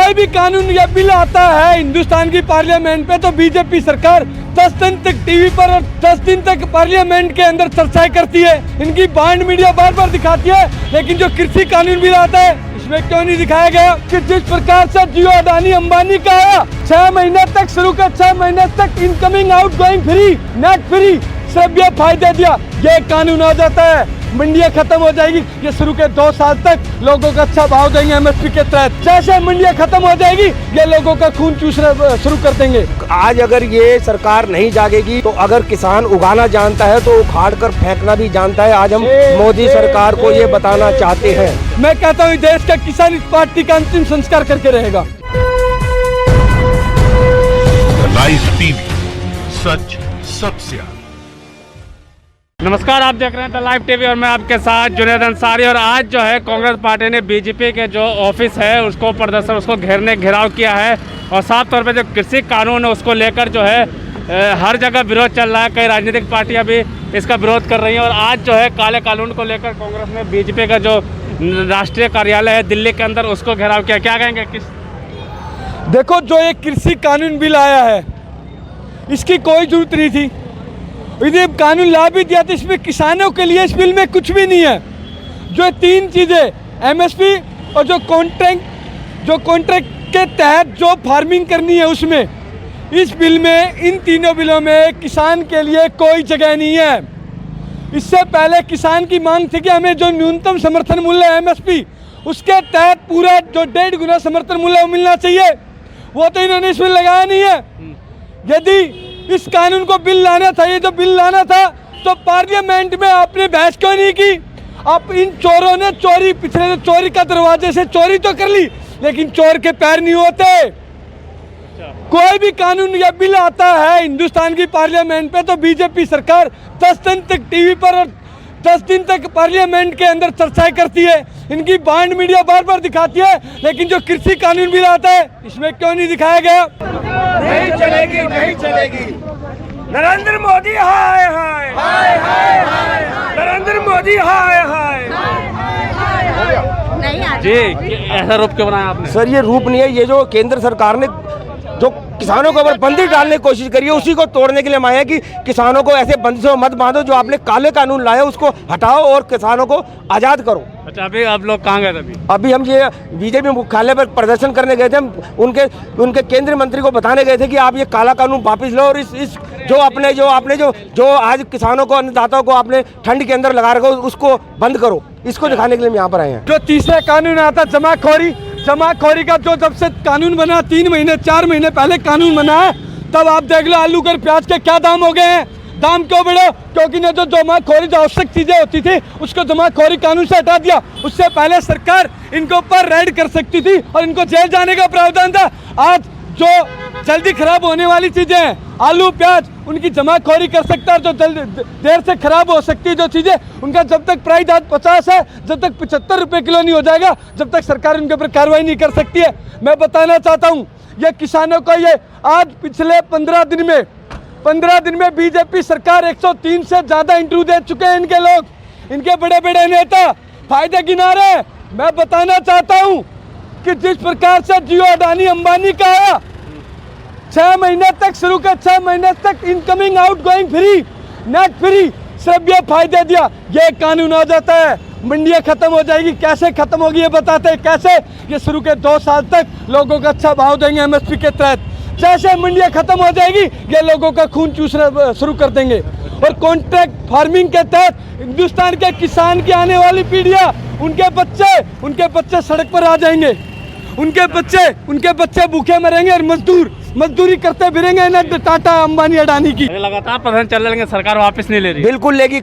कोई भी कानून या बिल आता है हिंदुस्तान की पार्लियामेंट पे तो बीजेपी सरकार 10 दिन तक टीवी पर और 10 दिन तक पार्लियामेंट के अंदर चर्चाएं करती है। इनकी बाइंड मीडिया बार बार दिखाती है, लेकिन जो कृषि कानून बिल आता है इसमें क्यों नहीं दिखाया गया कि जिस प्रकार से जियो अडानी अंबानी का आया 6 महीने तक शुरू कर 6 महीने तक incoming outgoing free, net free, सिर्फ ये फायदे दिया, ये कानून आ जाता है, मंडियां खत्म हो जाएगी। ये शुरू के 2 साल तक लोगों को अच्छा भाव देंगे एमएसपी के तहत। जैसे मंडियां खत्म हो जाएगी ये लोगों का खून चूसना शुरू कर देंगे। आज अगर ये सरकार नहीं जागेगी तो अगर किसान उगाना जानता है तो उखाड़ कर फेंकना भी जानता है। आज हम मोदी सरकार को ये बताना चाहते हैं। मैं कहता हूँ देश का किसान इस पार्टी का अंतिम संस्कार करके रहेगा। लाइव टीवी, सच सबसे आगे। नमस्कार, आप देख रहे हैं द लाइव टीवी और मैं आपके साथ जुनैद अंसारी। और आज जो है कांग्रेस पार्टी ने बीजेपी के जो ऑफिस है उसको प्रदर्शन उसको घेराव किया है और साफ तौर पे जो कृषि कानून है उसको लेकर जो है हर जगह विरोध चल रहा है। कई राजनीतिक पार्टियां भी इसका विरोध कर रही हैं और आज जो है काले कानून को लेकर कांग्रेस ने बीजेपी का जो राष्ट्रीय कार्यालय है दिल्ली के अंदर उसको घेराव किया। क्या कहेंगे? देखो, जो एक कृषि कानून बिल आया है इसकी कोई जरूरत नहीं थी। यदि कानून ला भी दिया तो इसमें किसानों के लिए इस बिल में कुछ भी नहीं है। जो 3 चीज़ें एमएसपी और जो कॉन्ट्रैक्ट के तहत जो फार्मिंग करनी है उसमें, इस बिल में इन तीनों बिलों में किसान के लिए कोई जगह नहीं है। इससे पहले किसान की मांग थी कि हमें जो न्यूनतम समर्थन मूल्य है एमएसपी उसके तहत पूरा जो 1.5 गुना समर्थन मूल्य मिलना चाहिए, वो तो इन्होंने इसमें लगाया नहीं है। यदि इस कानून को बिल लाना था, ये जो बिल लाना था तो पार्लियामेंट में आपने बहस क्यों नहीं की? आप इन चोरों ने चोरी, पिछले चोरी का दरवाजे से चोरी तो कर ली, लेकिन चोर के पैर नहीं होते। कोई भी कानून या बिल आता है हिंदुस्तान की पार्लियामेंट पे तो बीजेपी सरकार 10 दिन तक टीवी पर और 10 दिन तक पार्लियामेंट के अंदर चर्चाएं करती है। इनकी बाइंड मीडिया बार बार दिखाती है, लेकिन जो कृषि कानून बिल आता है इसमें क्यों नहीं दिखाया गया? नहीं चलेगी, नहीं चलेगी। नरेंद्र मोदी हाय हाय, हाय हाय हाय, नरेंद्र मोदी हाय हाय। जी, ऐसा रूप क्यों बनाया आपने? सर, ये रूप नहीं है। ये जो केंद्र सरकार ने जो किसानों के ऊपर बंदी डालने की कोशिश करी है उसी को तोड़ने के लिए हम आए हैं कि किसानों को ऐसे बंदिशों में मत बांधो। जो आपने काले कानून लाए उसको हटाओ और किसानों को आज़ाद करो। अच्छा, अभी आप लोग कहाँ गए थे? अभी हम ये बीजेपी मुख्यालय पर प्रदर्शन करने गए थे। हम उनके केंद्रीय मंत्री को बताने गए थे कि आप ये काला कानून वापस लो और इस जो आपने आज किसानों को, अन्नदाताओं को आपने ठंड के अंदर लगा रखा उसको बंद करो। इसको दिखाने के लिए हम यहाँ पर आए हैं। जो तीसरा कानून आता जमाखोरी का, जो जब से कानून बना 3 महीने 4 महीने पहले कानून बना है, तब आप देख लो आलू और प्याज के क्या दाम हो गए हैं। दाम क्यों बढ़े? क्योंकि ने जो जमाखोरी जो आवश्यक चीजें होती थी उसको जमाखोरी कानून से हटा दिया। उससे पहले सरकार इनके ऊपर रेड कर सकती थी और इनको जेल जाने का प्रावधान था। आज जो जल्दी खराब होने वाली चीजें हैं, आलू प्याज, उनकी जमाखोरी कर सकता है। जो देर से खराब हो सकती है जो चीजें, उनका जब तक प्राइस आज 50 है, जब तक 75 रुपये किलो नहीं हो जाएगा, जब तक सरकार उनके ऊपर कार्रवाई नहीं कर सकती है। मैं बताना चाहता हूँ ये किसानों का, ये आज पिछले 15 दिन में बीजेपी सरकार 103 से ज्यादा इंटरव्यू दे चुके हैं इनके लोग, इनके बड़े बड़े नेता फायदे गिना रहे हैं। मैं बताना चाहता हूँ कि जिस प्रकार से जियो अडानी अंबानी का आया 6 महीने तक शुरू कर 6 महीने तक incoming outgoing free, net free, सिर्फ ये फायदे दिया, ये कानून आ जाता है, मंडियां खत्म हो जाएगी। कैसे खत्म होगी ये बताते हैं कैसे? ये शुरू के 2 साल तक लोगों को अच्छा भाव देंगे एमएसपी के तहत। जैसे मंडियां खत्म हो जाएगी ये लोगों का खून चूसना शुरू कर देंगे। और कॉन्ट्रैक्ट फार्मिंग के तहत हिंदुस्तान के किसान की आने वाली पीढ़ियां, उनके बच्चे सड़क पर आ जाएंगे। उनके बच्चे भूखे मरेंगे और मजदूरी करते फिरेंगे ना टाटा अंबानी अडानी की। लगातार प्रदर्शन चल रहे, लेकिन सरकार वापस नहीं ले रही। बिल्कुल लेगी।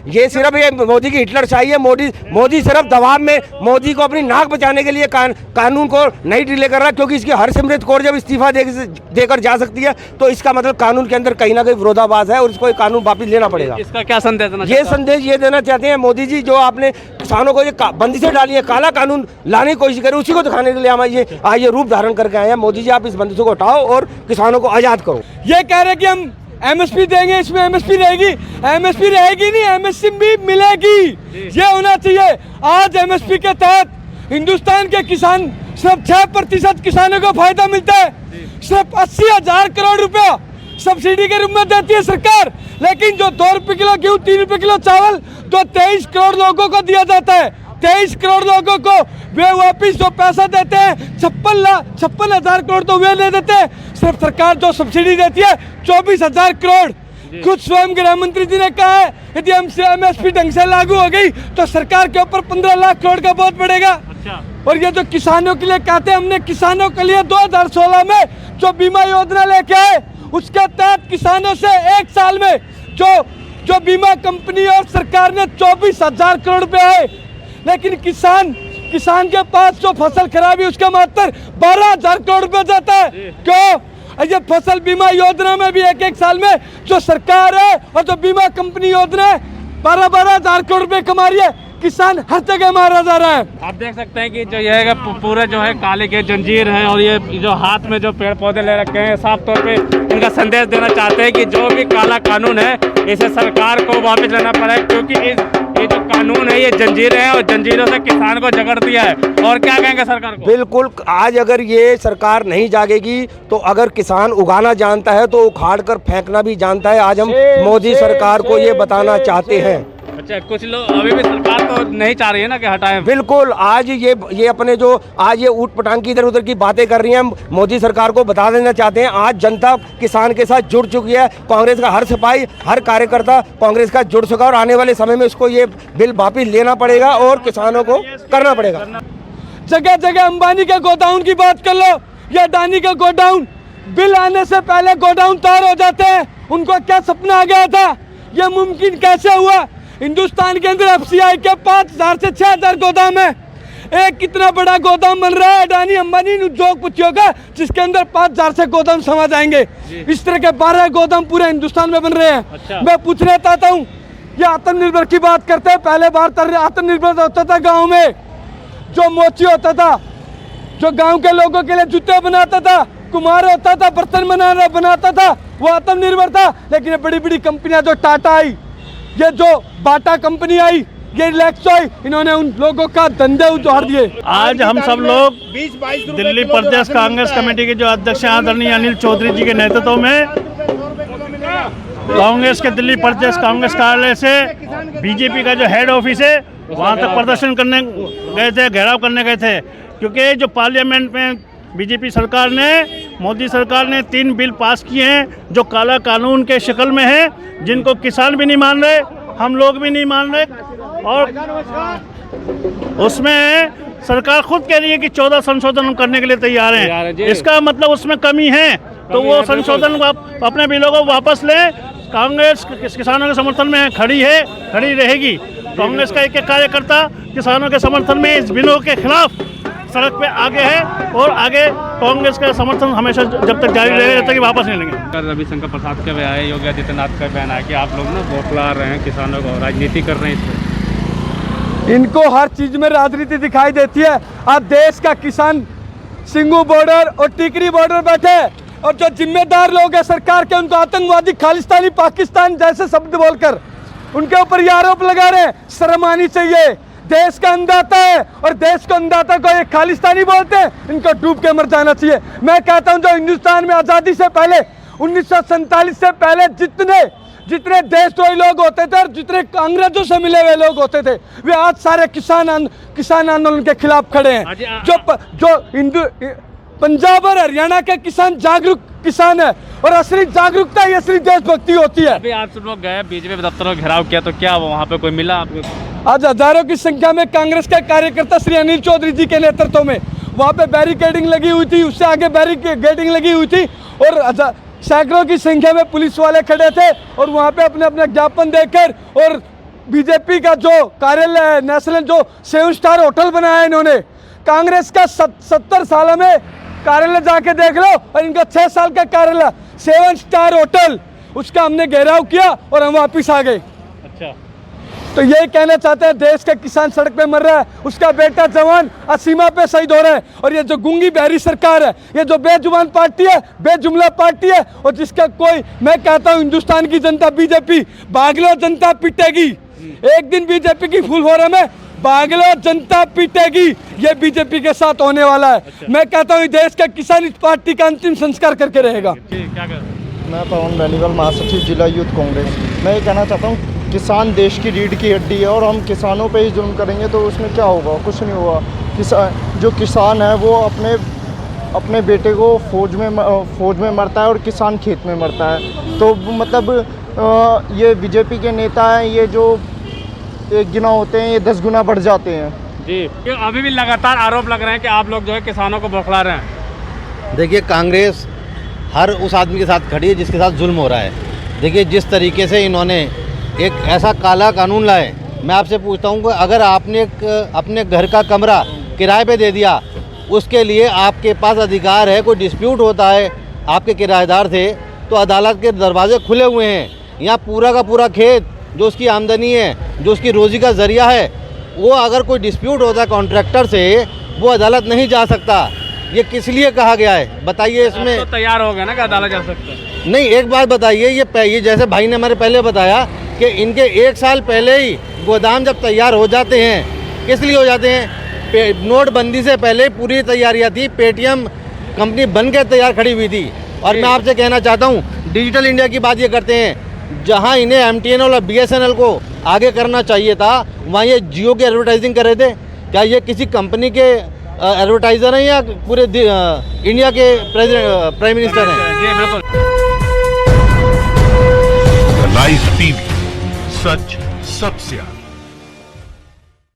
ये सिर्फ ये मोदी की हिटलर चाहिए। मोदी सिर्फ दबाव में मोदी को अपनी नाक बचाने के लिए कानून को नहीं डिले कर रहा, क्योंकि इसकी हरसिमरत कौर जब इस्तीफा देकर जा सकती है तो इसका मतलब कानून के अंदर कहीं ना कहीं विरोधाभास है और इसको ये कानून वापस लेना पड़ेगा। इसका क्या संदेश देना? ये संदेश ये देना चाहते हैं मोदी जी, जो आपने किसानों को ये बंदिशें डाली है, काला कानून लाने की कोशिश करें, उसी को दिखाने के लिए हम ये रूप धारण करके आए हैं। मोदी जी, आप इस बंदिशों को हटाओ और किसानों को आजाद करो। ये कह रहे कि हम एमएसपी देंगे, इसमें एमएसपी रहेगी नहीं, एमएसपी भी मिलेगी। ये होना चाहिए। आज एमएसपी के तहत हिंदुस्तान के किसान सिर्फ 6% किसानों को फायदा मिलता है। सिर्फ 80,000 करोड़ रुपया सब्सिडी के रूप में देती है सरकार, लेकिन जो 2 रुपये किलो गेहूँ, 3 रुपये किलो चावल जो 23 करोड़ लोगों को दिया जाता है, 23 करोड़ लोगों को वे वापिस जो पैसा देते हैं 56,000 करोड़ तो वे ले देते हैं। सिर्फ सरकार जो सब्सिडी देती है 24,000 करोड़। खुद स्वयं गृह मंत्री जी ने कहा है यदि एमएसपी ढंग से लागू हो गई तो सरकार के ऊपर 15 लाख करोड़ का बोझ पड़ेगा। और ये जो किसानों के लिए कहते हैं, हमने किसानों के लिए 2016 में जो बीमा योजना लेके आए उसके तहत किसानों से एक साल में जो बीमा कंपनी और सरकार ने 24,000 करोड़ रुपए आए, लेकिन किसान के पास जो फसल खराबी उसका मात्र 12,000 करोड़ रुपए जाता है। क्यों? ये फसल बीमा योजना में भी एक साल में जो सरकार है और जो बीमा कंपनी योजना है 12,000 करोड़ रुपए कमा रही है, किसान हर जगह मारा जा रहा है। आप देख सकते हैं कि जो यह पूरे जो है काले के जंजीर है और ये जो हाथ में जो पेड़ पौधे ले रखे हैं, साफ तौर पे इनका संदेश देना चाहते हैं कि जो भी काला कानून है इसे सरकार को वापस लेना पड़ेगा, क्योंकि ये जो कानून है ये जंजीरें हैं और जंजीरों से किसान को जकड़ दिया है। और क्या कहेंगे सरकार को? बिल्कुल, आज अगर ये सरकार नहीं जागेगी तो अगर किसान उगाना जानता है तो उखाड़ कर फेंकना भी जानता है। आज हम मोदी सरकार को ये बताना चाहते हैं। अच्छा, कुछ लोग अभी भी सरकार तो नहीं चाह रही है ना कि हटाएं। बिल्कुल, आज ये अपने जो आज ये ऊट पटांग की इधर उधर की बातें कर रही हैं, मोदी सरकार को बता देना चाहते हैं आज जनता किसान के साथ जुड़ चुकी है। कांग्रेस का हर सिपाही, हर कार्यकर्ता कांग्रेस का जुड़ चुका है और आने वाले समय में इसको ये बिल वापिस लेना पड़ेगा और किसानों को करना पड़ेगा। जगह जगह अंबानी के गोडाउन की बात कर लो या अडानी का गोडाउन, बिल आने से पहले गोडाउन तैयार हो जाते हैं। उनको क्या सपना आ गया था? यह मुमकिन कैसे हुआ? हिंदुस्तान के अंदर एफसीआई के 5,000 से 6,000 गोदाम है। एक कितना बड़ा गोदाम बन रहा है अडानी अंबानी उद्योगपतियों का, जिसके अंदर 5,000 से गोदाम समा जाएंगे। इस तरह के 12 गोदाम पूरे हिंदुस्तान में बन रहे हैं। अच्छा। मैं पूछना चाहता हूँ, ये आत्मनिर्भर की बात करते हैं, पहले बार आत्मनिर्भर होता था गाँव में, जो मोची होता था, जो गाँव के लोगों के लिए जूते बनाता था, कुम्हार होता था, बर्तन बनाता था, वो आत्मनिर्भर था। लेकिन बड़ी बड़ी कंपनियां जो टाटा आई, ये जो बाटा कंपनी आई, ये रिलैक्सो आई, इन्होंने उन लोगों का धंधे उजाड़ दिए। आज हम सब लोग दिल्ली प्रदेश कांग्रेस कमेटी के जो अध्यक्ष आदरणीय अनिल चौधरी जी के नेतृत्व में कांग्रेस के दिल्ली प्रदेश कांग्रेस कार्यालय से बीजेपी का जो हेड ऑफिस है वहाँ तक प्रदर्शन करने गए थे, घेराव करने गए थे, क्योंकि जो पार्लियामेंट में बीजेपी सरकार ने, मोदी सरकार ने 3 बिल पास किए हैं जो काला कानून के शक्ल में है, जिनको किसान भी नहीं मान रहे, हम लोग भी नहीं मान रहे। और उसमें सरकार खुद कह रही है कि 14 संशोधन करने के लिए तैयार हैं। इसका मतलब उसमें कमी है, तो वो संशोधन अपने बिलों को वापस लें। कांग्रेस किसानों के समर्थन में खड़ी रहेगी। कांग्रेस का एक कार्यकर्ता किसानों के समर्थन में इस बिलों के खिलाफ सड़क पे आगे है और आगे कांग्रेस का समर्थन हमेशा जब तक जारी रहेगा, जब तक वापस नहीं लेंगे। रविशंकर प्रसाद का बयान है, योगी आदित्यनाथ का बयान है कि आप लोग ना बौखला रहे हैं, किसानों को राजनीति कर रहे हैं। इसमें इनको हर चीज में राजनीति दिखाई देती है। आज देश का किसान सिंगू बॉर्डर और टिकरी बॉर्डर बैठे और जो जिम्मेदार लोग हैं सरकार के, उनको आतंकवादी, खालिस्तानी, पाकिस्तान जैसे शब्द बोलकर उनके ऊपर ये आरोप लगा रहे हैं। शर्म आनी चाहिए। देश का अन्नदाता है और देश को अन्नदाता को एक खालिस्तानी बोलते हैं, इनको डूब के मर जाना चाहिए। मैं कहता हूं जो हिंदुस्तान में आज़ादी से पहले 1947 से पहले जितने देशद्रोही लोग होते थे और जितने अंग्रेजों से मिले हुए लोग होते थे, वे आज सारे किसान आंदोलन के खिलाफ खड़े हैं। जो हिंदू पंजाब और हरियाणा के किसान जागरूक किसान है और असली जागरूकता ही असली देशभक्ति होती है। अभी आप सब लोग गए बीजेपी दफ्तर में घेराव किया, तो क्या वहाँ पे कोई मिला आपको? आज हजारों की संख्या में कांग्रेस के कार्यकर्ता श्री अनिल चौधरी जी के नेतृत्व में वहाँ पे बैरिकेडिंग लगी हुई थी, उससे आगे बैरिकेडिंग लगी हुई थी और सैकड़ों की संख्या में पुलिस वाले खड़े थे और वहाँ पे अपने अपने ज्ञापन देकर और बीजेपी का जो कार्यालय नेशनल जो 7 स्टार होटल बनाया है इन्होंने, कांग्रेस का 70 सालों में कार्यालय जाके देख लो और इनका 6 साल का कार्यालय 7 स्टार होटल, उसका हमने घेराव किया और हम वापिस आ गए। अच्छा, तो यही कहना चाहते हैं, देश का किसान सड़क पे मर रहा है, उसका बेटा जवान सीमा पे शहीद हो रहा है और ये जो गूंगी बहरी सरकार है, ये जो बेजुबान पार्टी है, बेजुमला पार्टी है और जिसका कोई, मैं कहता हूँ हिंदुस्तान की जनता बीजेपी भाग लो, जनता पिटेगी। एक दिन बीजेपी की फुल फोरम में बांग्ला जनता पीटेगी, ये बीजेपी के साथ होने वाला है। मैं कहता हूँ देश का किसान इस पार्टी का अंतिम संस्कार करके रहेगा। क्या कर मैं पवन बेनीवाल, महासचिव जिला यूथ कांग्रेस। मैं ये कहना चाहता हूँ किसान देश की रीढ़ की हड्डी है और हम किसानों पे ही जुल्म करेंगे तो उसमें क्या होगा? कुछ नहीं होगा। जो किसान है वो अपने बेटे को फौज में मरता है और किसान खेत में मरता है। तो मतलब ये बीजेपी के नेता हैं, ये जो 1 गुना होते हैं ये 10 गुना बढ़ जाते हैं। जी, ये अभी भी लगातार आरोप लग रहे हैं कि आप लोग जो है किसानों को बौखला रहे हैं। देखिए, कांग्रेस हर उस आदमी के साथ खड़ी है जिसके साथ जुल्म हो रहा है। देखिए, जिस तरीके से इन्होंने एक ऐसा काला कानून लाए, मैं आपसे पूछता हूँ कि अगर आपने अपने घर का कमरा किराए पे दे दिया, उसके लिए आपके पास अधिकार है। कोई डिस्प्यूट होता है आपके किराएदार से तो अदालत के दरवाजे खुले हुए हैं। यहाँ पूरा का पूरा खेत जो उसकी आमदनी है, जो उसकी रोज़ी का ज़रिया है, वो अगर कोई डिस्प्यूट होता है कॉन्ट्रैक्टर से, वो अदालत नहीं जा सकता। ये किस लिए कहा गया है बताइए? इसमें तो तैयार हो गए ना कि अदालत जा सकते हैं। नहीं, एक बात बताइए, ये जैसे भाई ने हमारे पहले बताया कि इनके 1 साल पहले ही गोदाम जब तैयार हो जाते हैं, किस लिए हो जाते हैं? नोटबंदी से पहले पूरी तैयारियां थी, पेटीएम कंपनी बन के तैयार खड़ी हुई थी। और मैं आपसे कहना चाहता हूँ, डिजिटल इंडिया की बात ये करते हैं, जहाँ इन्हें MTNL और BSNL को आगे करना चाहिए था, वहाँ ये जियो की एडवर्टाइजिंग कर रहे थे। क्या ये किसी कंपनी के एडवर्टाइज़र हैं या पूरे इंडिया के प्राइम मिनिस्टर हैं? जी बिल्कुल। लाइव टीवी, सच सबसे आगे।